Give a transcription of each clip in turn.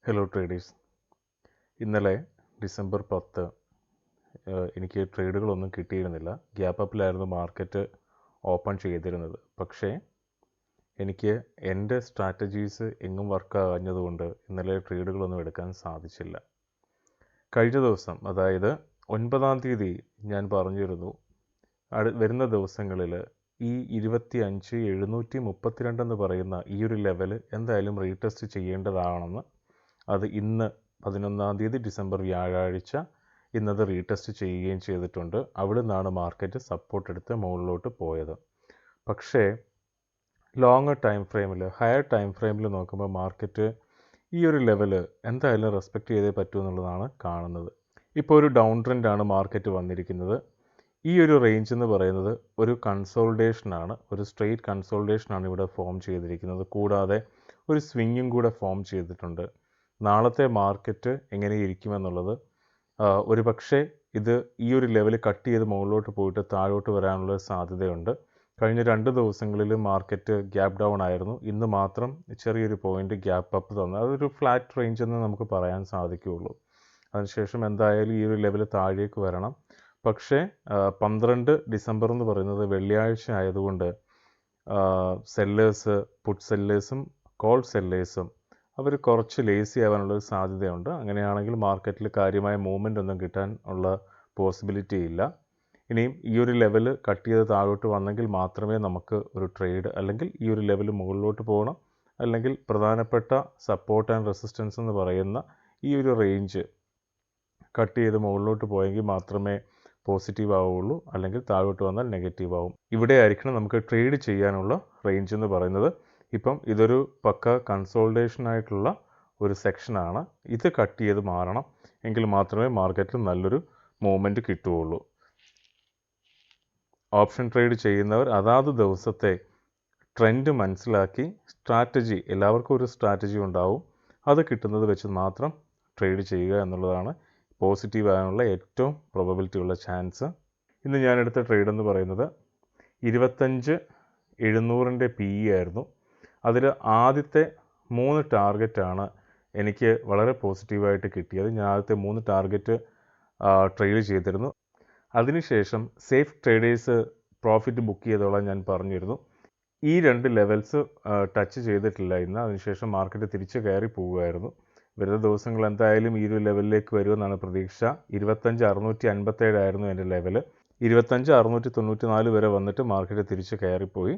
Hello traders. ഇന്നലെ December 10 എനിക്ക് ട്രേഡുകളൊന്നും കിട്ടിയിരുന്നില്ല. Gap അപ്പിലായിരുന്നു market open ചെയ്തിരുന്നത്. പക്ഷേ എനിക്ക് എൻ്റെ സ്ട്രാറ്റജീസ് എങ്ങും വർക്കാകാഞ്ഞതുകൊണ്ട് ഇന്നലെ ട്രേഡുകളൊന്നും എടുക്കാൻ സാധിച്ചില്ല. കഴിഞ്ഞ ദിവസം, അതായത് 9-ാം തീയതി ഞാൻ പറഞ്ഞിരുന്നു വരുന്ന ദിവസങ്ങളിൽ ഈ 25,732 എന്ന് പറയുന്ന ഈ ഒരു ലെവൽ എന്തായാലും റീടെസ്റ്റ് ചെയ്യേണ്ടതാണെന്ന്. അത് ഇന്ന് 11-ാം തീയതി ഡിസംബർ വ്യാഴാഴ്ച ഇന്നത് റീടെസ്റ്റ് ചെയ്യുകയും ചെയ്തിട്ടുണ്ട്. അവിടെ നിന്നാണ് മാർക്കറ്റ് സപ്പോർട്ട് എടുത്ത് മുകളിലോട്ട് പോയത്. പക്ഷേ ലോങ്ങർ ടൈം ഫ്രെയിമിൽ, ഹയർ ടൈം ഫ്രെയിമിൽ നോക്കുമ്പോൾ മാർക്കറ്റ് ഈ ഒരു ലെവൽ എന്തായാലും റെസ്പെക്റ്റ് ചെയ്തേ പറ്റൂ എന്നുള്ളതാണ് കാണുന്നത്. ഇപ്പോൾ ഒരു ഡൗൺ ട്രെൻഡാണ് മാർക്കറ്റ് വന്നിരിക്കുന്നത്. ഈ ഒരു റേഞ്ച് എന്ന് പറയുന്നത് ഒരു കൺസോൾട്ടേഷനാണ്, ഒരു സ്ട്രെയിറ്റ് കൺസോൾട്ടേഷനാണ് ഇവിടെ ഫോം ചെയ്തിരിക്കുന്നത്. കൂടാതെ ഒരു സ്വിങ്ങും കൂടെ ഫോം ചെയ്തിട്ടുണ്ട്. നാളത്തെ മാർക്കറ്റ് എങ്ങനെ ഇരിക്കുമെന്നുള്ളത് ഒരു പക്ഷേ ഇത് ഈ ഒരു ലെവൽ കട്ട് ചെയ്ത് മുകളിലോട്ട് പോയിട്ട് താഴോട്ട് വരാനുള്ള സാധ്യതയുണ്ട്. കഴിഞ്ഞ 2 ദിവസങ്ങളിൽ മാർക്കറ്റ് ഗ്യാപ്പ് ഡൗൺ ആയിരുന്നു. ഇന്ന് മാത്രം ചെറിയൊരു പോയിൻ്റ് ഗ്യാപ്പ് അപ്പ് തന്നു. അതൊരു ഫ്ലാറ്റ് റേഞ്ച് എന്ന് നമുക്ക് പറയാൻ സാധിക്കുകയുള്ളൂ. അതിനുശേഷം എന്തായാലും ഈ ഒരു ലെവൽ താഴേക്ക് വരണം. പക്ഷേ 12 ഡിസംബർ എന്ന് പറയുന്നത് വെള്ളിയാഴ്ച ആയതുകൊണ്ട് സെല്ലേഴ്സ്, പുട്ട് സെല്ലേഴ്സും കോൾ സെല്ലേഴ്സും അവർ കുറച്ച് ലേസി ആവാനുള്ളൊരു സാധ്യതയുണ്ട്. അങ്ങനെയാണെങ്കിൽ മാർക്കറ്റിൽ കാര്യമായ മൂവ്മെൻ്റ് ഒന്നും കിട്ടാൻ ഉള്ള പോസിബിലിറ്റി ഇല്ല. ഇനിയും ഈ ഒരു ലെവൽ കട്ട് ചെയ്ത് താഴോട്ട് വന്നെങ്കിൽ മാത്രമേ നമുക്ക് ഒരു ട്രേഡ്, അല്ലെങ്കിൽ ഈ ഒരു ലെവൽ മുകളിലോട്ട് പോകണം, അല്ലെങ്കിൽ പ്രധാനപ്പെട്ട സപ്പോർട്ട് ആൻഡ് റെസിസ്റ്റൻസ് എന്ന് പറയുന്ന ഈ ഒരു റേഞ്ച് കട്ട് ചെയ്ത് മുകളിലോട്ട് പോയെങ്കിൽ മാത്രമേ പോസിറ്റീവ് ആവുകയുള്ളൂ, അല്ലെങ്കിൽ താഴോട്ട് വന്നാൽ നെഗറ്റീവ് ആവും. ഇവിടെ ആയിരിക്കണം നമുക്ക് ട്രേഡ് ചെയ്യാനുള്ള റേഞ്ച് എന്ന് പറയുന്നത്. ഇപ്പം ഇതൊരു പക്ക കൺസോൾട്ടേഷൻ ആയിട്ടുള്ള ഒരു സെക്ഷനാണ്. ഇത് കട്ട് ചെയ്ത് മാറണം, എങ്കിൽ മാത്രമേ മാർക്കറ്റിൽ നല്ലൊരു മൂവ്മെൻറ്റ് കിട്ടുകയുള്ളൂ. ഓപ്ഷൻ ട്രേഡ് ചെയ്യുന്നവർ അതാത് ദിവസത്തെ ട്രെൻഡ് മനസ്സിലാക്കി സ്ട്രാറ്റജി, എല്ലാവർക്കും ഒരു സ്ട്രാറ്റജി ഉണ്ടാവും, അത് കിട്ടുന്നത് വെച്ച് മാത്രം ട്രേഡ് ചെയ്യുക എന്നുള്ളതാണ് പോസിറ്റീവ് ആകാനുള്ള ഏറ്റവും പ്രോബബിലിറ്റി ഉള്ള ചാൻസ്. ഇന്ന് ഞാനെടുത്ത ട്രേഡ് എന്ന് പറയുന്നത് 25,700 PE ആയിരുന്നു. അതിൽ ആദ്യത്തെ 3 ടാർഗറ്റാണ് എനിക്ക് വളരെ പോസിറ്റീവായിട്ട് കിട്ടിയത്. ഞാൻ ആദ്യത്തെ 3 ടാർഗറ്റ് ട്രേഡ് ചെയ്തിരുന്നു. അതിനുശേഷം സേഫ് ട്രേഡേഴ്സ് പ്രോഫിറ്റ് ബുക്ക് ചെയ്തോളാൻ ഞാൻ പറഞ്ഞിരുന്നു. ഈ 2 ലെവൽസ് ടച്ച് ചെയ്തിട്ടില്ല ഇന്ന്. അതിനുശേഷം മാർക്കറ്റ് തിരിച്ച് കയറി പോവുകയായിരുന്നു. വരുന്ന ദിവസങ്ങൾ എന്തായാലും ഈ ഒരു ലെവലിലേക്ക് വരുമെന്നാണ് പ്രതീക്ഷ. 25,657 ആയിരുന്നു എൻ്റെ ലെവൽ. 25,694 വരെ വന്നിട്ട് മാർക്കറ്റ് തിരിച്ച് കയറിപ്പോയി.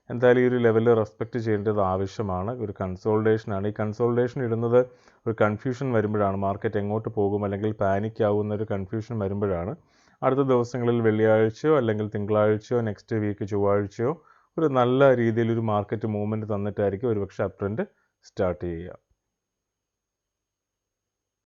എന്തായാലും ഈ ഒരു ലെവൽ റെസ്പെക്റ്റ് ചെയ്യേണ്ടത് ആവശ്യമാണ്. ഒരു കൺസോൾട്ടേഷനാണ്. ഈ കൺസോൾട്ടേഷൻ ഇടുന്നത് ഒരു കൺഫ്യൂഷൻ വരുമ്പോഴാണ്. മാർക്കറ്റ് എങ്ങോട്ട് പോകും അല്ലെങ്കിൽ പാനിക് ആവുന്ന ഒരു കൺഫ്യൂഷൻ വരുമ്പോഴാണ്. അടുത്ത ദിവസങ്ങളിൽ വെള്ളിയാഴ്ചയോ അല്ലെങ്കിൽ തിങ്കളാഴ്ചയോ നെക്സ്റ്റ് വീക്ക് ചൊവ്വാഴ്ചയോ ഒരു നല്ല രീതിയിലൊരു മാർക്കറ്റ് മൂവ്മെൻറ്റ് തന്നിട്ടായിരിക്കും ഒരുപക്ഷെ അപ് ട്രെൻഡ് സ്റ്റാർട്ട് ചെയ്യുക.